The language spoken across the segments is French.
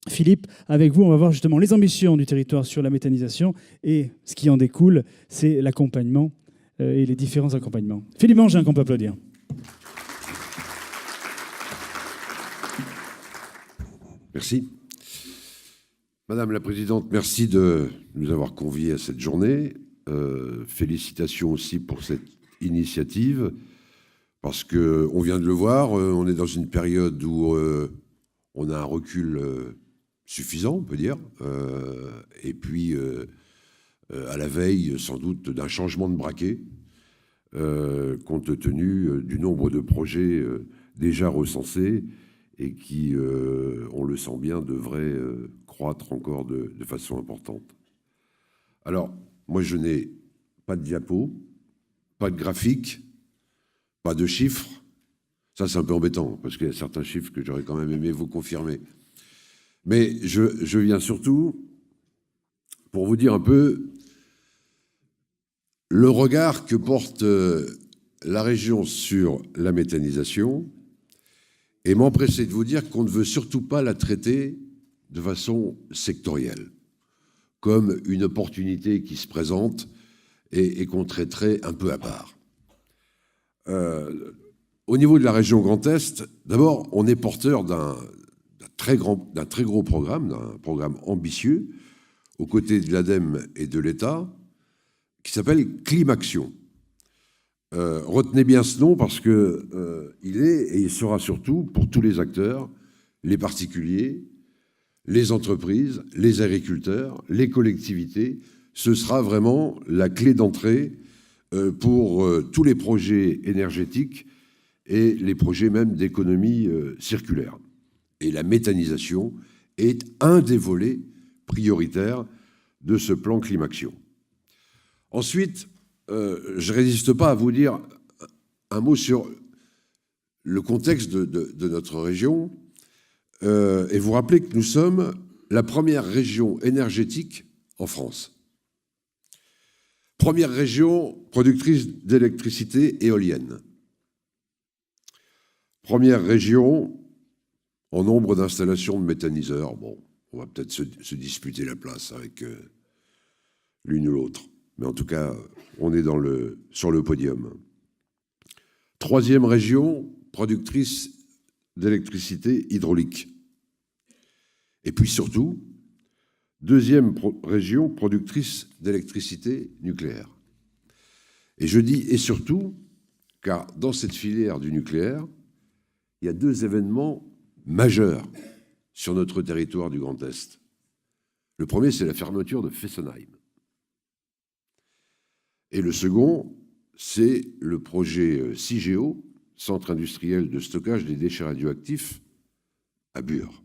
Philippe, avec vous, on va voir justement les ambitions du territoire sur la méthanisation et ce qui en découle, c'est l'accompagnement et les différents accompagnements. Philippe Mangin, qu'on peut applaudir. Merci. Madame la Présidente, merci de nous avoir conviés à cette journée. Félicitations aussi pour cette initiative, parce qu'on vient de le voir, on est dans une période où on a un recul suffisant, on peut dire, et puis à la veille, sans doute, d'un changement de braquet, compte tenu du nombre de projets déjà recensés et qui, on le sent bien, devraient croître encore de façon importante. Alors, moi, je n'ai pas de diapo, pas de graphique, pas de chiffres. Ça, c'est un peu embêtant, parce qu'il y a certains chiffres que j'aurais quand même aimé vous confirmer. Mais je viens surtout pour vous dire un peu le regard que porte la région sur la méthanisation et m'empresser de vous dire qu'on ne veut surtout pas la traiter de façon sectorielle, comme une opportunité qui se présente et qu'on traiterait un peu à part. Au niveau de la région Grand Est, d'abord, on est porteur d'un très gros programme, d'un programme ambitieux, aux côtés de l'ADEME et de l'État, qui s'appelle Climaction. Retenez bien ce nom parce que il est et il sera surtout pour tous les acteurs, les particuliers, les entreprises, les agriculteurs, les collectivités. Ce sera vraiment la clé d'entrée pour tous les projets énergétiques et les projets même d'économie circulaire. Et la méthanisation est un des volets prioritaires de ce plan Climaction. Ensuite, je ne résiste pas à vous dire un mot sur le contexte de notre région et vous rappeler que nous sommes la première région énergétique en France. Première région productrice d'électricité éolienne. Première région en nombre d'installations de méthaniseurs. Bon, on va peut-être se disputer la place avec l'une ou l'autre. Mais en tout cas, on est sur le podium. Troisième région productrice d'électricité hydraulique. Et puis surtout, deuxième région productrice d'électricité nucléaire. Et je dis et surtout, car dans cette filière du nucléaire, il y a deux événements majeurs sur notre territoire du Grand Est. Le premier, c'est la fermeture de Fessenheim. Et le second, c'est le projet CIGEO, Centre industriel de stockage des déchets radioactifs, à Bure.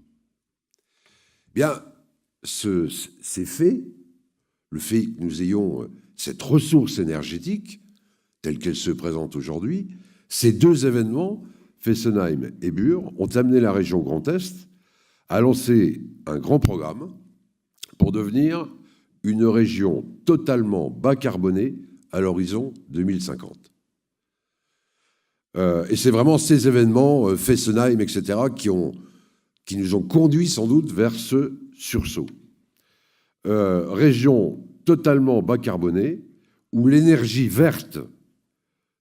Bien, ces faits, le fait que nous ayons cette ressource énergétique telle qu'elle se présente aujourd'hui, ces deux événements, Fessenheim et Bure, ont amené la région Grand Est à lancer un grand programme pour devenir une région totalement bas carbonée à l'horizon 2050. Et c'est vraiment ces événements, Fessenheim, etc., qui nous ont conduits sans doute vers ce sursaut. Région totalement bas carbonée, où l'énergie verte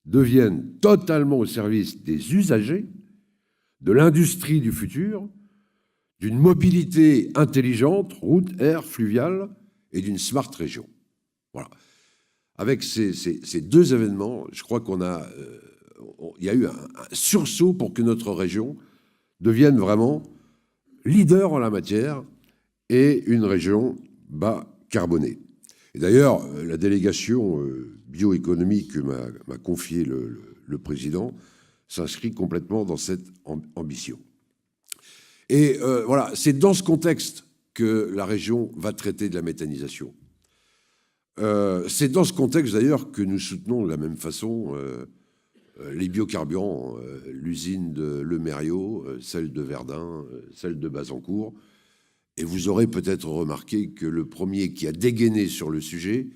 devienne totalement au service des usagers, de l'industrie du futur, d'une mobilité intelligente, route, air, fluviale, et d'une smart région. Voilà. Avec ces deux événements, je crois il y a eu un sursaut pour que notre région devienne vraiment leader en la matière et une région bas carbonée. Et d'ailleurs, la délégation bioéconomie que m'a confiée le président s'inscrit complètement dans cette ambition. Et voilà, c'est dans ce contexte que la région va traiter de la méthanisation. C'est dans ce contexte d'ailleurs que nous soutenons de la même façon les biocarburants, l'usine de Le Mériot, celle de Verdun, celle de Bazancourt. Et vous aurez peut-être remarqué que le premier qui a dégainé sur le sujet,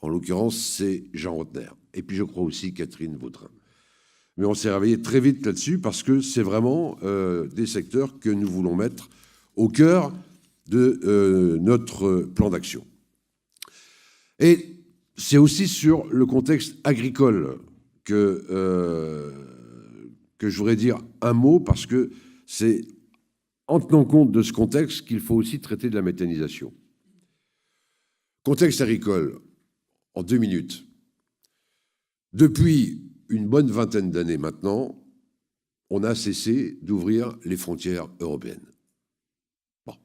en l'occurrence, c'est Jean Rottner. Et puis je crois aussi Catherine Vautrin. Mais on s'est réveillé très vite là-dessus parce que c'est vraiment des secteurs que nous voulons mettre au cœur de notre plan d'action. Et c'est aussi sur le contexte agricole que je voudrais dire un mot, parce que c'est en tenant compte de ce contexte qu'il faut aussi traiter de la méthanisation. Contexte agricole, en 2 minutes. Depuis une bonne vingtaine d'années maintenant, on a cessé d'ouvrir les frontières européennes. Bon,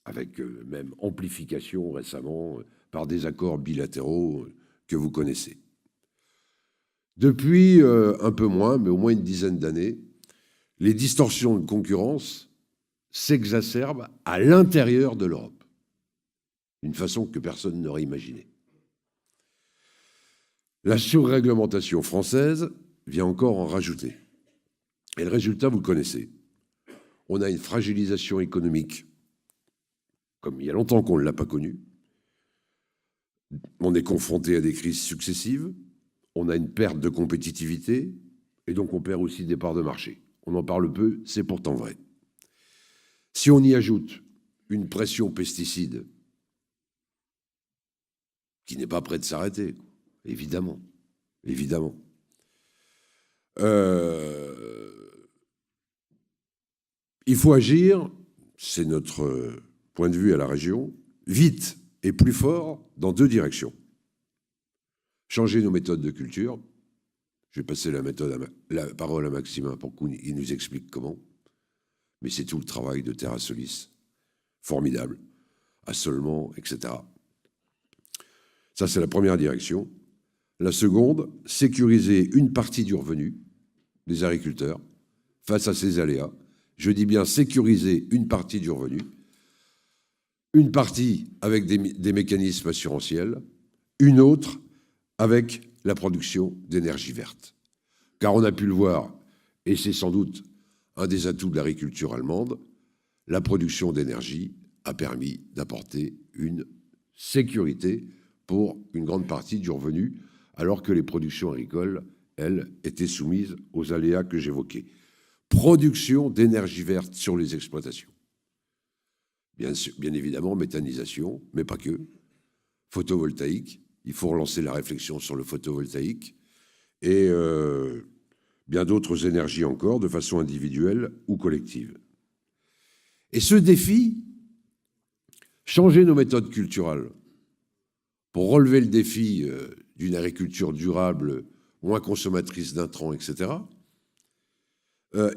avec même amplification récemment par des accords bilatéraux que vous connaissez. Depuis un peu moins, mais au moins une dizaine d'années, les distorsions de concurrence s'exacerbent à l'intérieur de l'Europe, d'une façon que personne n'aurait imaginée. La surréglementation française vient encore en rajouter. Et le résultat, vous le connaissez. On a une fragilisation économique, comme il y a longtemps qu'on ne l'a pas connue. On est confronté à des crises successives. On a une perte de compétitivité. Et donc, on perd aussi des parts de marché. On en parle peu, c'est pourtant vrai. Si on y ajoute une pression pesticide qui n'est pas près de s'arrêter, évidemment, évidemment. Il faut agir, c'est notre point de vue à la région, vite et plus fort dans 2 directions. Changer nos méthodes de culture. Je vais passer la parole à Maximin pour qu'il nous explique comment. Mais c'est tout le travail de Terra Solis. Formidable. Assolement, etc. Ça, c'est la première direction. La seconde, sécuriser une partie du revenu des agriculteurs face à ces aléas. Je dis bien sécuriser une partie du revenu, une partie avec des mécanismes assurantiels, une autre avec la production d'énergie verte. Car on a pu le voir, et c'est sans doute un des atouts de l'agriculture allemande, la production d'énergie a permis d'apporter une sécurité pour une grande partie du revenu, alors que les productions agricoles, elles, étaient soumises aux aléas que j'évoquais. Production d'énergie verte sur les exploitations. Bien évidemment, méthanisation, mais pas que. Photovoltaïque, il faut relancer la réflexion sur le photovoltaïque, et bien d'autres énergies encore, de façon individuelle ou collective. Et ce défi, changer nos méthodes culturelles pour relever le défi d'une agriculture durable, moins consommatrice d'intrants, etc.,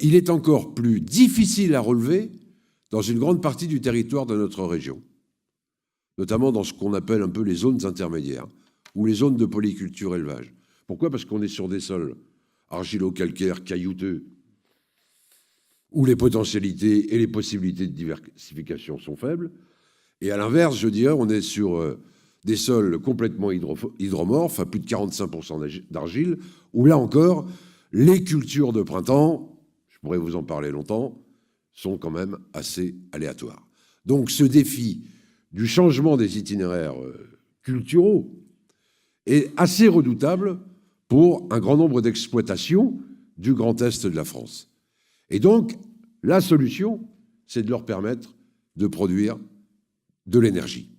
il est encore plus difficile à relever dans une grande partie du territoire de notre région, notamment dans ce qu'on appelle un peu les zones intermédiaires ou les zones de polyculture-élevage. Pourquoi ? Parce qu'on est sur des sols argilo-calcaires, caillouteux, où les potentialités et les possibilités de diversification sont faibles. Et à l'inverse, je dirais, on est sur des sols complètement hydromorphes, à plus de 45% d'argile, où là encore, les cultures de printemps, je pourrais vous en parler longtemps, sont quand même assez aléatoires. Donc ce défi du changement des itinéraires culturaux est assez redoutable pour un grand nombre d'exploitations du Grand Est de la France. Et donc, la solution, c'est de leur permettre de produire de l'énergie.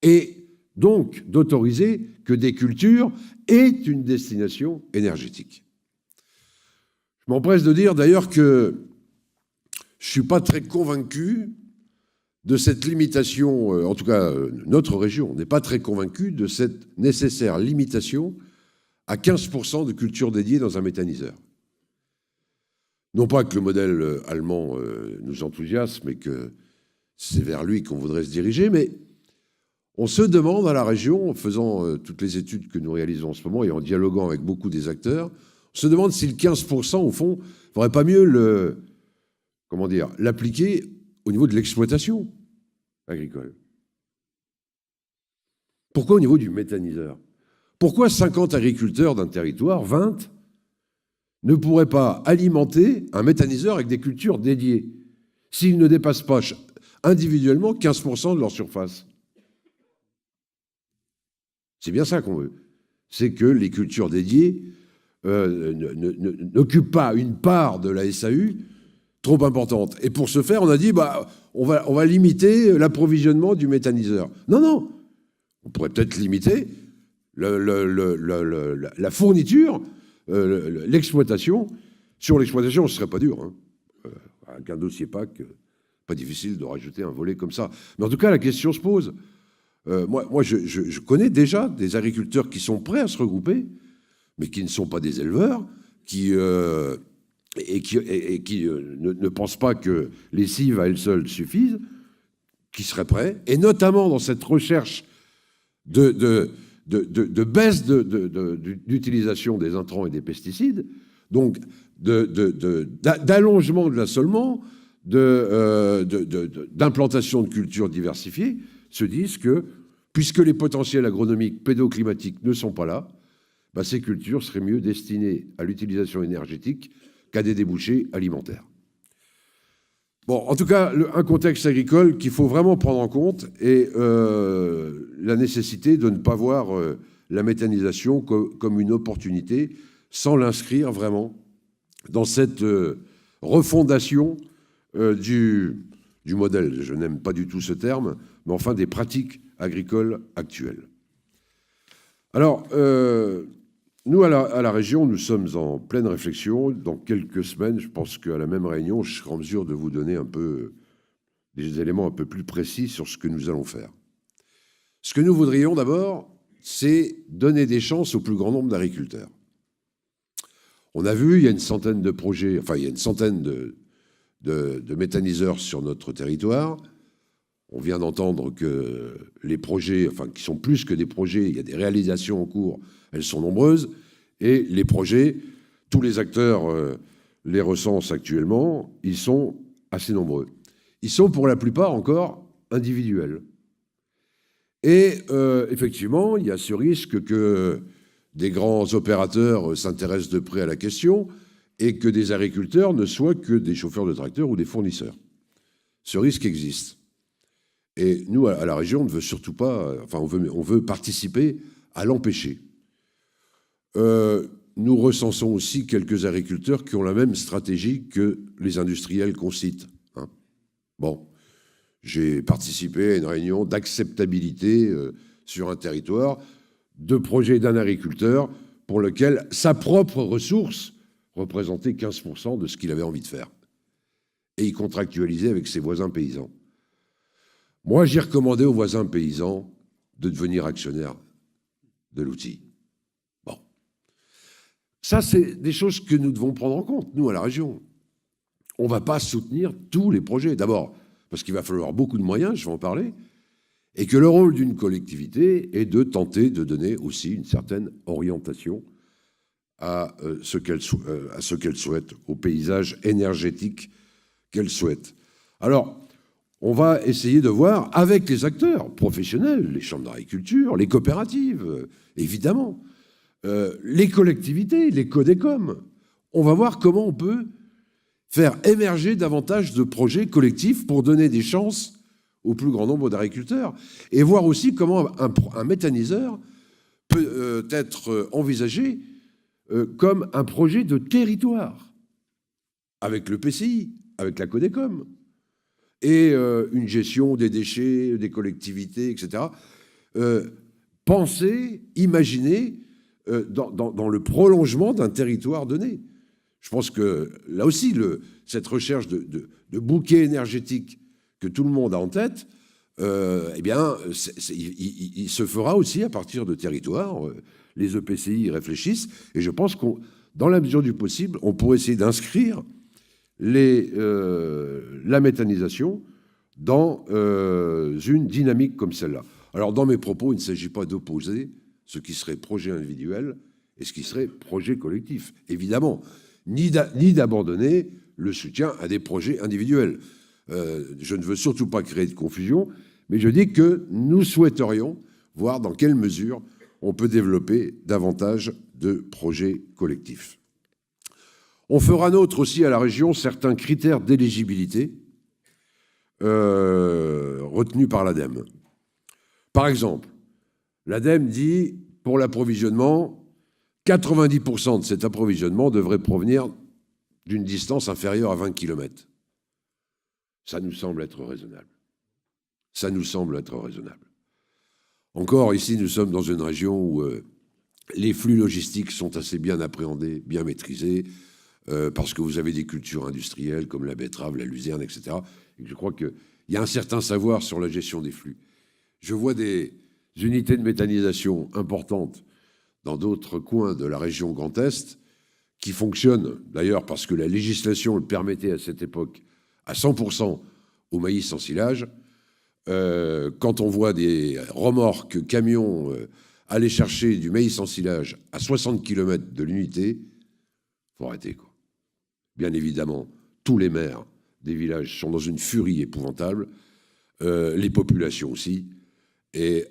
Et donc d'autoriser que des cultures aient une destination énergétique. Je m'empresse de dire d'ailleurs que je ne suis pas très convaincu de cette limitation, en tout cas notre région n'est pas très convaincue de cette nécessaire limitation à 15% de culture dédiée dans un méthaniseur. Non pas que le modèle allemand nous enthousiasme et que c'est vers lui qu'on voudrait se diriger, mais on se demande à la région, en faisant toutes les études que nous réalisons en ce moment et en dialoguant avec beaucoup des acteurs, on se demande si le 15%, au fond, ne faudrait pas mieux l'appliquer au niveau de l'exploitation agricole. Pourquoi au niveau du méthaniseur ? Pourquoi 50 agriculteurs d'un territoire, 20, ne pourraient pas alimenter un méthaniseur avec des cultures dédiées s'ils ne dépassent pas individuellement 15% de leur surface ? C'est bien ça qu'on veut. C'est que les cultures dédiées n'occupent pas une part de la SAU trop importante. Et pour ce faire, on a dit, on va limiter l'approvisionnement du méthaniseur. Non, non. On pourrait peut-être limiter la fourniture, l'exploitation. Sur l'exploitation, ce ne serait pas dur. Hein. Avec un dossier PAC, pas difficile de rajouter un volet comme ça. Mais en tout cas, la question se pose. Moi je connais déjà des agriculteurs qui sont prêts à se regrouper, mais qui ne sont pas des éleveurs, qui ne pensent pas que les cives à elles seules suffisent, qui seraient prêts, et notamment dans cette recherche de baisse d'utilisation des intrants et des pesticides, donc d'allongement de l'assolement, d'implantation de cultures diversifiées, se disent que, puisque les potentiels agronomiques pédoclimatiques ne sont pas là, bah, ces cultures seraient mieux destinées à l'utilisation énergétique qu'à des débouchés alimentaires. Bon, en tout cas, un contexte agricole qu'il faut vraiment prendre en compte et la nécessité de ne pas voir la méthanisation comme une opportunité sans l'inscrire vraiment dans cette refondation du modèle. Je n'aime pas du tout ce terme, mais enfin des pratiques agricoles actuelles. Alors, nous, à la région, nous sommes en pleine réflexion. Dans quelques semaines, je pense qu'à la même réunion, je serai en mesure de vous donner des éléments un peu plus précis sur ce que nous allons faire. Ce que nous voudrions d'abord, c'est donner des chances au plus grand nombre d'agriculteurs. On a vu, il y a une centaine de projets, enfin, il y a une centaine de méthaniseurs sur notre territoire. On vient d'entendre que les projets, enfin, qui sont plus que des projets, il y a des réalisations en cours, elles sont nombreuses. Et les projets, tous les acteurs les recensent actuellement, ils sont assez nombreux. Ils sont pour la plupart encore individuels. Et effectivement, il y a ce risque que des grands opérateurs s'intéressent de près à la question et que des agriculteurs ne soient que des chauffeurs de tracteurs ou des fournisseurs. Ce risque existe. Et nous, à la région, on ne veut surtout pas... Enfin, on veut participer à l'empêcher. Nous recensons aussi quelques agriculteurs qui ont la même stratégie que les industriels qu'on cite. Hein. Bon, j'ai participé à une réunion d'acceptabilité sur un territoire de projet d'un agriculteur pour lequel sa propre ressource représentait 15% de ce qu'il avait envie de faire. Et il contractualisait avec ses voisins paysans. Moi, j'ai recommandé aux voisins paysans de devenir actionnaires de l'outil. Bon. Ça, c'est des choses que nous devons prendre en compte, nous, à la région. On ne va pas soutenir tous les projets. D'abord, parce qu'il va falloir beaucoup de moyens, je vais en parler, et que le rôle d'une collectivité est de tenter de donner aussi une certaine orientation à ce qu'elle souhaite, au paysage énergétique qu'elle souhaite. Alors, on va essayer de voir avec les acteurs professionnels, les chambres d'agriculture, les coopératives, évidemment, les collectivités, les codécoms. On va voir comment on peut faire émerger davantage de projets collectifs pour donner des chances au plus grand nombre d'agriculteurs et voir aussi comment un méthaniseur peut être envisagé comme un projet de territoire avec le PCI, avec la codécom et une gestion des déchets, des collectivités, etc. Penser, imaginer dans le prolongement d'un territoire donné. Je pense que là aussi, cette recherche de bouquet énergétique que tout le monde a en tête, eh bien, il se fera aussi à partir de territoires. Les EPCI y réfléchissent, et je pense qu'on, dans la mesure du possible, on pourrait essayer d'inscrire la méthanisation dans une dynamique comme celle-là. Alors, dans mes propos, il ne s'agit pas d'opposer ce qui serait projet individuel et ce qui serait projet collectif, évidemment, ni d'abandonner le soutien à des projets individuels. Je ne veux surtout pas créer de confusion, mais je dis que nous souhaiterions voir dans quelle mesure on peut développer davantage de projets collectifs. On fera nôtre aussi à la région certains critères d'éligibilité retenus par l'ADEME. Par exemple, l'ADEME dit, pour l'approvisionnement, 90% de cet approvisionnement devrait provenir d'une distance inférieure à 20 km. Ça nous semble être raisonnable. Ça nous semble être raisonnable. Encore, ici, nous sommes dans une région où les flux logistiques sont assez bien appréhendés, bien maîtrisés, parce que vous avez des cultures industrielles comme la betterave, la luzerne, etc. Et je crois qu'il y a un certain savoir sur la gestion des flux. Je vois des unités de méthanisation importantes dans d'autres coins de la région Grand Est qui fonctionnent, d'ailleurs parce que la législation le permettait à cette époque, à 100% au maïs en silage. Quand on voit des remorques, camions aller chercher du maïs en silage à 60 km de l'unité, il faut arrêter, quoi. Bien évidemment, tous les maires des villages sont dans une furie épouvantable, les populations aussi, et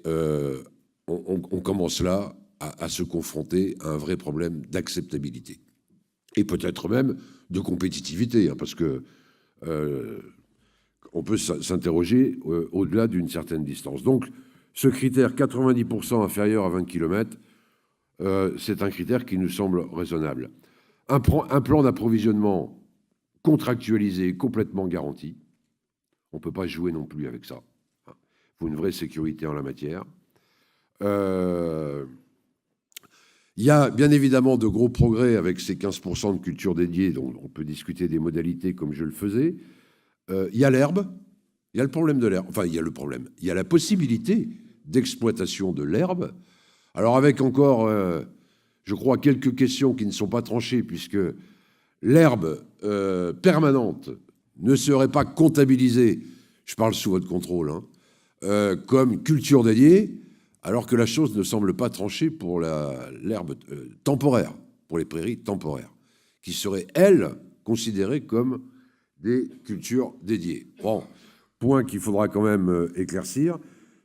on commence là à se confronter à un vrai problème d'acceptabilité. Et peut-être même de compétitivité, hein, parce que on peut s'interroger au-delà d'une certaine distance. Donc, ce critère 90% inférieur à 20 km, c'est un critère qui nous semble raisonnable. Un plan d'approvisionnement contractualisé, complètement garanti. On ne peut pas jouer non plus avec ça. Il faut une vraie sécurité en la matière. Il y a bien évidemment de gros progrès avec ces 15% de culture dédiée, dont on peut discuter des modalités comme je le faisais. Il y a l'herbe, il y a le problème de l'herbe. Enfin, il y a le problème. Il y a la possibilité d'exploitation de l'herbe. Alors avec encore, je crois, quelques questions qui ne sont pas tranchées, puisque l'herbe permanente ne serait pas comptabilisée, je parle sous votre contrôle, hein, comme culture dédiée, alors que la chose ne semble pas tranchée pour l'herbe temporaire, pour les prairies temporaires, qui seraient, elles, considérées comme des cultures dédiées. Bon, point qu'il faudra quand même éclaircir,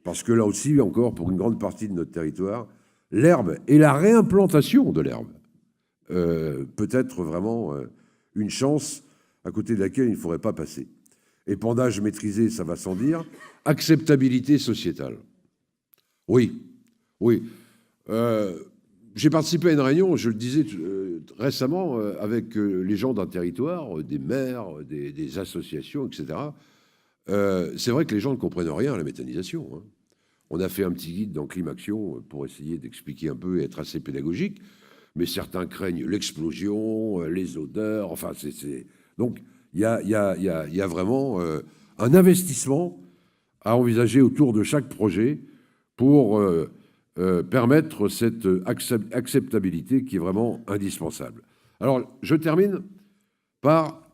parce que là aussi, encore, pour une grande partie de notre territoire, l'herbe et la réimplantation de l'herbe peut être vraiment une chance à côté de laquelle il ne faudrait pas passer. Épandage maîtrisé, ça va sans dire. Acceptabilité sociétale. Oui, oui. J'ai participé à une réunion, je le disais récemment, avec les gens d'un territoire, des maires, des associations, etc. C'est vrai que les gens ne comprennent rien à la méthanisation, hein. On a fait un petit guide dans Climaction pour essayer d'expliquer un peu et être assez pédagogique, mais certains craignent l'explosion, les odeurs, enfin, Donc, il y a vraiment un investissement à envisager autour de chaque projet pour permettre cette acceptabilité qui est vraiment indispensable. Alors, je termine par,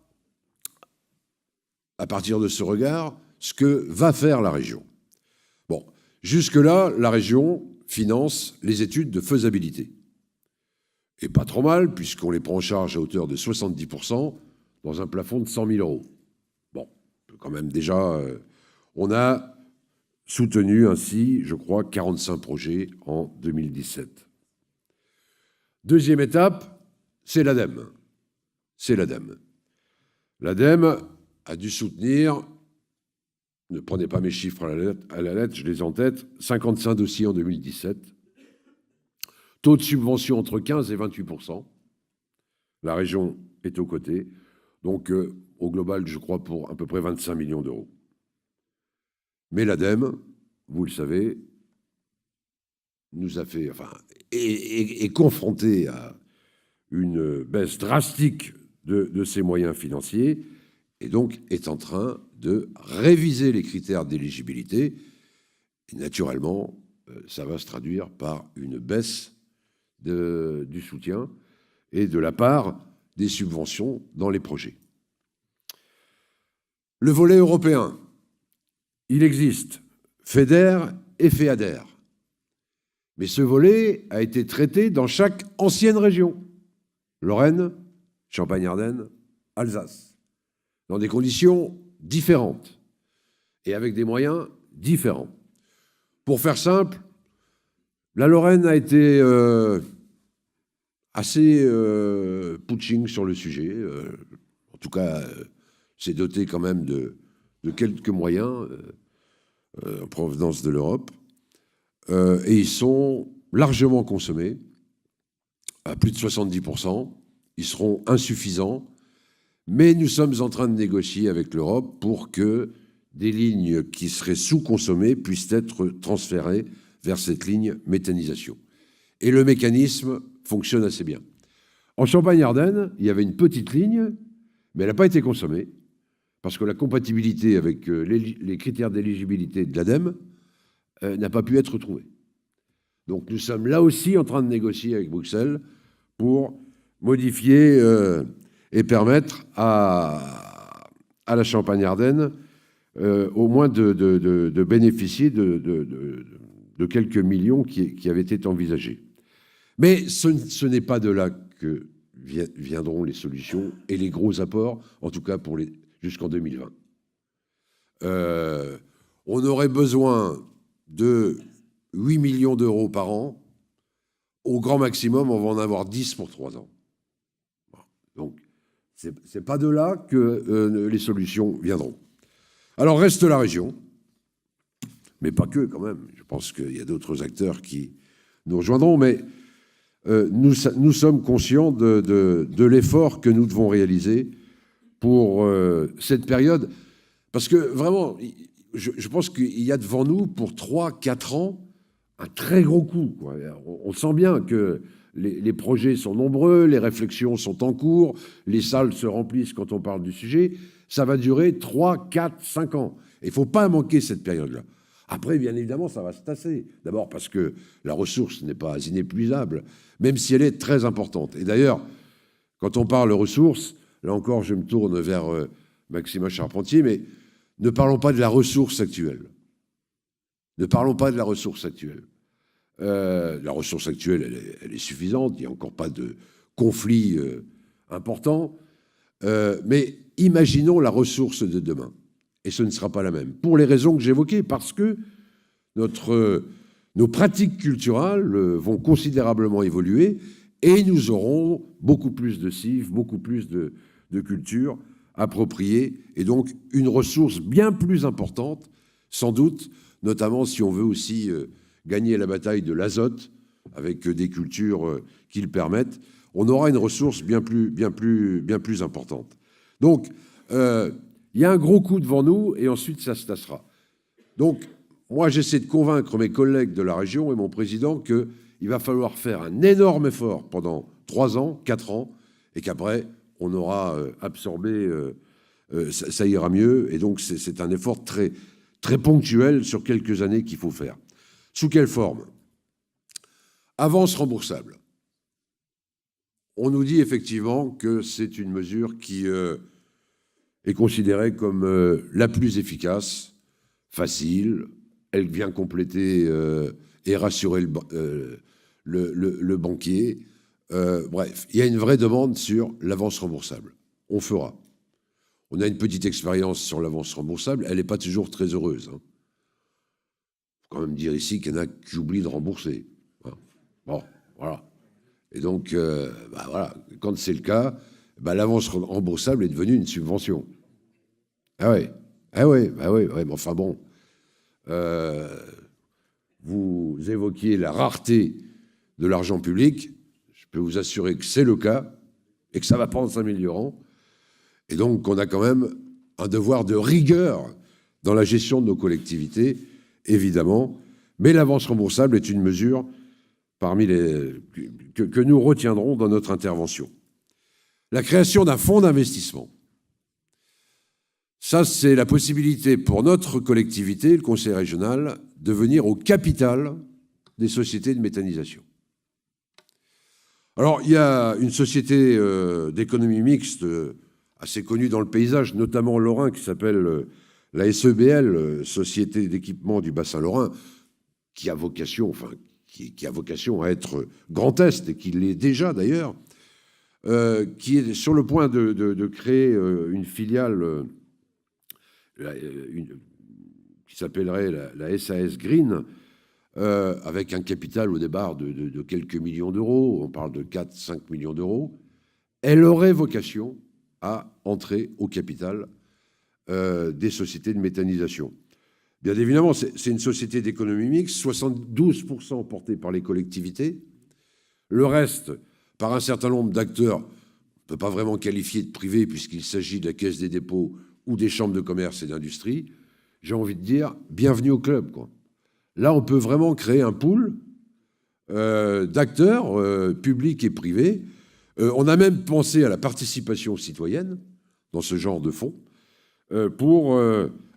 à partir de ce regard, ce que va faire la région. Bon, jusque-là, la région finance les études de faisabilité. Et pas trop mal, puisqu'on les prend en charge à hauteur de 70% dans un plafond de 100 000 euros. Bon, quand même déjà, on a soutenu ainsi, je crois, 45 projets en 2017. Deuxième étape, c'est l'ADEME. C'est l'ADEME. L'ADEME a dû soutenir, ne prenez pas mes chiffres à la lettre, je les ai en tête, 55 dossiers en 2017. Taux de subvention entre 15 et 28%. La région est aux côtés. Donc, au global, je crois, pour à peu près 25 millions d'euros. Mais l'ADEME, vous le savez, nous a fait, enfin, est confronté à une baisse drastique de ses moyens financiers et donc est en train de réviser les critères d'éligibilité. Et naturellement, ça va se traduire par une baisse du soutien et de la part des subventions dans les projets. Le volet européen, il existe FEDER et FEADER. Mais ce volet a été traité dans chaque ancienne région. Lorraine, Champagne-Ardenne, Alsace. Dans des conditions différentes et avec des moyens différents. Pour faire simple, la Lorraine a été assez putsching sur le sujet. En tout cas, s'est doté quand même de quelques moyens en provenance de l'Europe. Et ils sont largement consommés, à plus de 70%. Ils seront insuffisants, Mais nous sommes en train de négocier avec l'Europe pour que des lignes qui seraient sous-consommées puissent être transférées vers cette ligne méthanisation. Et le mécanisme fonctionne assez bien. En Champagne-Ardenne, il y avait une petite ligne, mais elle n'a pas été consommée, parce que la compatibilité avec les critères d'éligibilité de l'ADEME n'a pas pu être trouvée. Donc nous sommes là aussi en train de négocier avec Bruxelles pour modifier et permettre à la Champagne-Ardenne au moins de bénéficier de quelques millions qui avaient été envisagés. Mais ce n'est pas de là que viendront les solutions et les gros apports, en tout cas jusqu'en 2020. On aurait besoin de 8 millions d'euros par an. Au grand maximum, on va en avoir 10 pour 3 ans. Donc, ce n'est pas de là que les solutions viendront. Alors, reste la région, mais pas que quand même. Je pense qu'il y a d'autres acteurs qui nous rejoindront, mais nous sommes conscients de l'effort que nous devons réaliser pour cette période. Parce que vraiment, je pense qu'il y a devant nous, pour 3-4 ans, un très gros coup, quoi. On sent bien que les projets sont nombreux, les réflexions sont en cours, les salles se remplissent quand on parle du sujet. Ça va durer 3, 4, 5 ans. Il ne faut pas manquer cette période-là. Après, bien évidemment, ça va se tasser. D'abord parce que la ressource n'est pas inépuisable, même si elle est très importante. Et d'ailleurs, quand on parle ressources, là encore, je me tourne vers Maxime Charpentier, mais ne parlons pas de la ressource actuelle. Ne parlons pas de la ressource actuelle. La ressource actuelle, elle est suffisante, il n'y a encore pas de conflit important, mais imaginons la ressource de demain. Et ce ne sera pas la même. Pour les raisons que j'évoquais, parce que nos pratiques culturelles vont considérablement évoluer et nous aurons beaucoup plus de cives, beaucoup plus de culture appropriée, et donc une ressource bien plus importante, sans doute, notamment si on veut aussi gagner la bataille de l'azote, avec des cultures qui le permettent, on aura une ressource bien plus importante. Donc, il y a un gros coup devant nous, et ensuite ça se tassera. Donc, moi j'essaie de convaincre mes collègues de la région et mon président qu'il va falloir faire un énorme effort pendant 3 ans, 4 ans, et qu'après, on aura absorbé, ça ira mieux, et donc c'est un effort très, très ponctuel sur quelques années qu'il faut faire. Sous quelle forme? Avance remboursable. On nous dit effectivement que c'est une mesure qui est considérée comme la plus efficace, facile, elle vient compléter et rassurer le banquier. Bref, il y a une vraie demande sur l'avance remboursable. On fera. On a une petite expérience sur l'avance remboursable, elle n'est pas toujours très heureuse. Hein. Faut quand même dire ici qu'il y en a qui oublient de rembourser. Hein. Bon, voilà. Et donc, voilà, quand c'est le cas, l'avance remboursable est devenue une subvention. Ah ouais, mais enfin bon. Vous évoquiez la rareté de l'argent public. Je peux vous assurer que c'est le cas et que ça va pas en s'améliorant. Et donc, on a quand même un devoir de rigueur dans la gestion de nos collectivités, évidemment. Mais l'avance remboursable est une mesure parmi que nous retiendrons dans notre intervention. La création d'un fonds d'investissement. Ça, c'est la possibilité pour notre collectivité, le conseil régional, de venir au capital des sociétés de méthanisation. Alors, il y a une société d'économie mixte assez connue dans le paysage, notamment lorrain, qui s'appelle la SEBL, Société d'équipement du bassin lorrain, qui a vocation, qui a vocation à être Grand Est, et qui l'est déjà d'ailleurs, qui est sur le point de créer une filiale qui s'appellerait la SAS Green, avec un capital au départ de quelques millions d'euros, on parle de 4-5 millions d'euros. Elle aurait vocation à entrer au capital des sociétés de méthanisation. Bien évidemment, c'est une société d'économie mixte, 72% portée par les collectivités, le reste par un certain nombre d'acteurs ne peut pas vraiment qualifier de privé puisqu'il s'agit de la Caisse des dépôts ou des chambres de commerce et d'industrie, j'ai envie de dire bienvenue au club, quoi. Là, on peut vraiment créer un pool d'acteurs publics et privés. On a même pensé à la participation citoyenne dans ce genre de fonds pour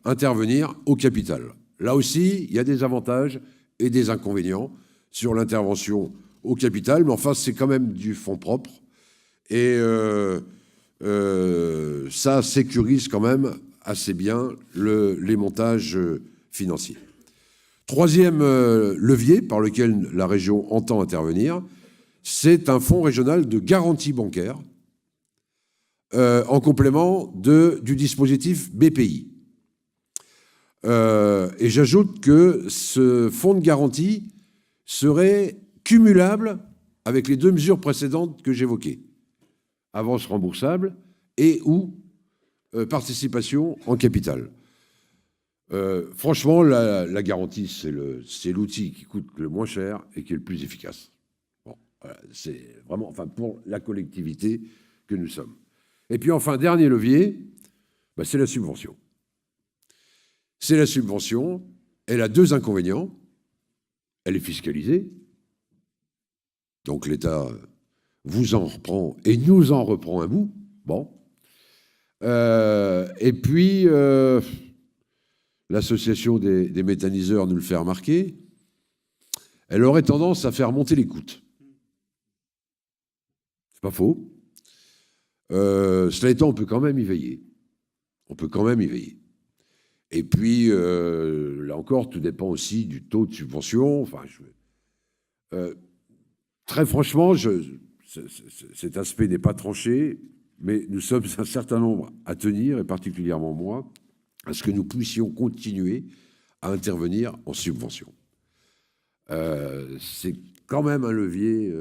intervenir au capital. Là aussi, il y a des avantages et des inconvénients sur l'intervention au capital, mais enfin, c'est quand même du fonds propre. Et ça sécurise quand même assez bien les montages financiers. Troisième levier par lequel la région entend intervenir, c'est un fonds régional de garantie bancaire en complément du dispositif BPI. Et j'ajoute que ce fonds de garantie serait cumulable avec les deux mesures précédentes que j'évoquais. Avance remboursable et ou participation en capital. Franchement, la garantie, c'est l'outil qui coûte le moins cher et qui est le plus efficace. Bon, voilà, c'est vraiment, enfin, pour la collectivité que nous sommes. Et puis enfin, dernier levier, bah, c'est la subvention. C'est la subvention. Elle a deux inconvénients. Elle est fiscalisée. Donc l'État vous en reprend et nous en reprend un bout. Bon. Et puis, l'association des méthaniseurs nous le fait remarquer, elle aurait tendance à faire monter les coûts. C'est pas faux. Cela étant, on peut quand même y veiller. On peut quand même y veiller. Et puis, là encore, tout dépend aussi du taux de subvention. Enfin, très franchement, cet aspect n'est pas tranché, mais nous sommes un certain nombre à tenir, et particulièrement moi, à ce que nous puissions continuer à intervenir en subvention. C'est quand même un levier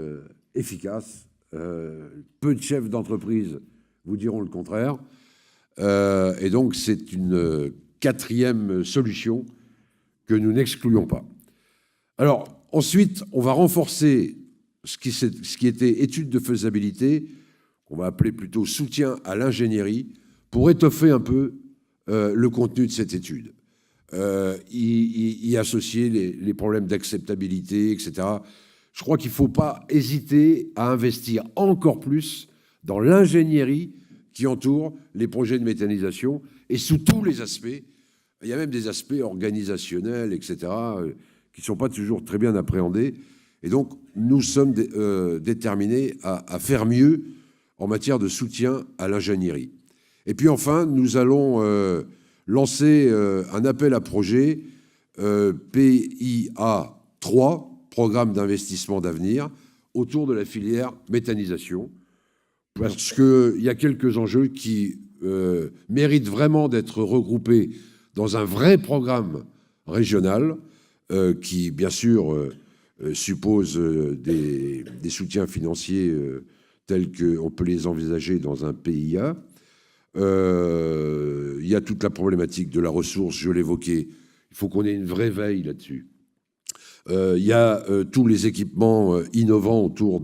efficace. Peu de chefs d'entreprise vous diront le contraire. Et donc, c'est une quatrième solution que nous n'excluons pas. Alors, ensuite, on va renforcer ce qui était étude de faisabilité, qu'on va appeler plutôt soutien à l'ingénierie, pour étoffer un peu le contenu de cette étude. Y associer les problèmes d'acceptabilité, etc. Je crois qu'il ne faut pas hésiter à investir encore plus dans l'ingénierie qui entoure les projets de méthanisation et sous tous les aspects. Il y a même des aspects organisationnels, etc., qui ne sont pas toujours très bien appréhendés. Et donc, nous sommes déterminés à faire mieux en matière de soutien à l'ingénierie. Et puis enfin, nous allons lancer un appel à projet PIA 3, Programme d'investissement d'avenir, autour de la filière méthanisation, parce qu'il y a quelques enjeux qui méritent vraiment d'être regroupés dans un vrai programme régional qui, bien sûr, suppose des soutiens financiers tels qu'on peut les envisager dans un PIA. Il y a toute la problématique de la ressource, je l'évoquais. Il faut qu'on ait une vraie veille là-dessus. Il y a tous les équipements innovants autour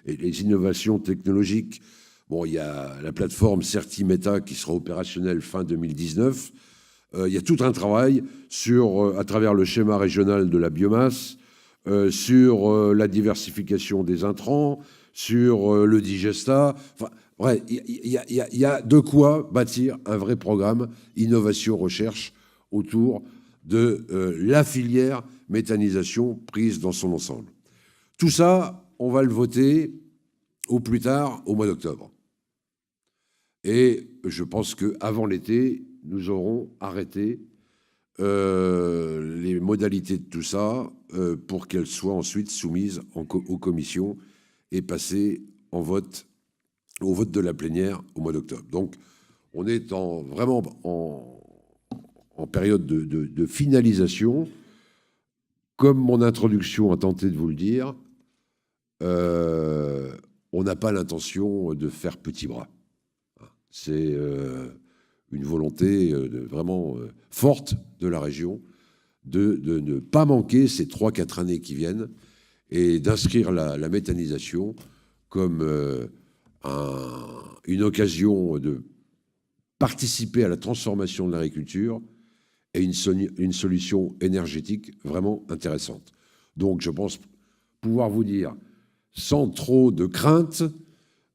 les innovations technologiques. Bon, il y a la plateforme CertiMeta qui sera opérationnelle fin 2019. Il y a tout un travail à travers le schéma régional de la biomasse, sur la diversification des intrants, sur le digestat. Enfin, ouais, il y a de quoi bâtir un vrai programme innovation-recherche autour de la filière méthanisation prise dans son ensemble. Tout ça, on va le voter au plus tard au mois d'octobre. Et je pense qu'avant l'été, nous aurons arrêté les modalités de tout ça pour qu'elles soient ensuite soumises aux commissions et passées au vote de la plénière au mois d'octobre. Donc, on est vraiment en période de finalisation. Comme mon introduction a tenté de vous le dire, on n'a pas l'intention de faire petit bras. C'est une volonté vraiment forte de la région de ne pas manquer ces 3-4 années qui viennent et d'inscrire la méthanisation comme une occasion de participer à la transformation de l'agriculture et une solution énergétique vraiment intéressante. Donc je pense pouvoir vous dire, sans trop de crainte,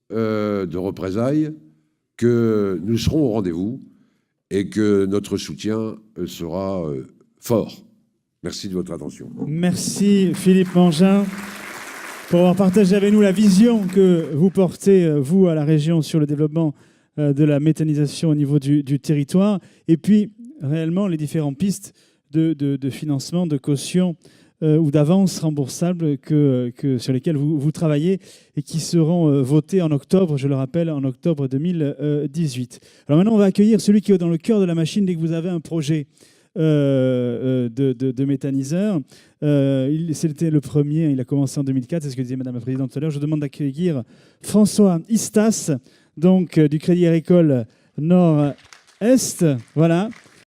de représailles, que nous serons au rendez-vous et que notre soutien sera fort. Merci de votre attention. Merci Philippe Mangin pour avoir partagé avec nous la vision que vous portez, vous, à la région, sur le développement de la méthanisation au niveau du territoire, et puis réellement les différentes pistes de financement, de caution ou d'avances remboursables sur lesquelles vous travaillez et qui seront votées en octobre, je le rappelle, en octobre 2018. Alors maintenant, on va accueillir celui qui est dans le cœur de la machine dès que vous avez un projet de méthaniseur. C'était le premier, il a commencé en 2004, c'est ce que disait Madame la Présidente tout à l'heure. Je demande d'accueillir François Istas, donc du Crédit Agricole Nord-Est. Voilà.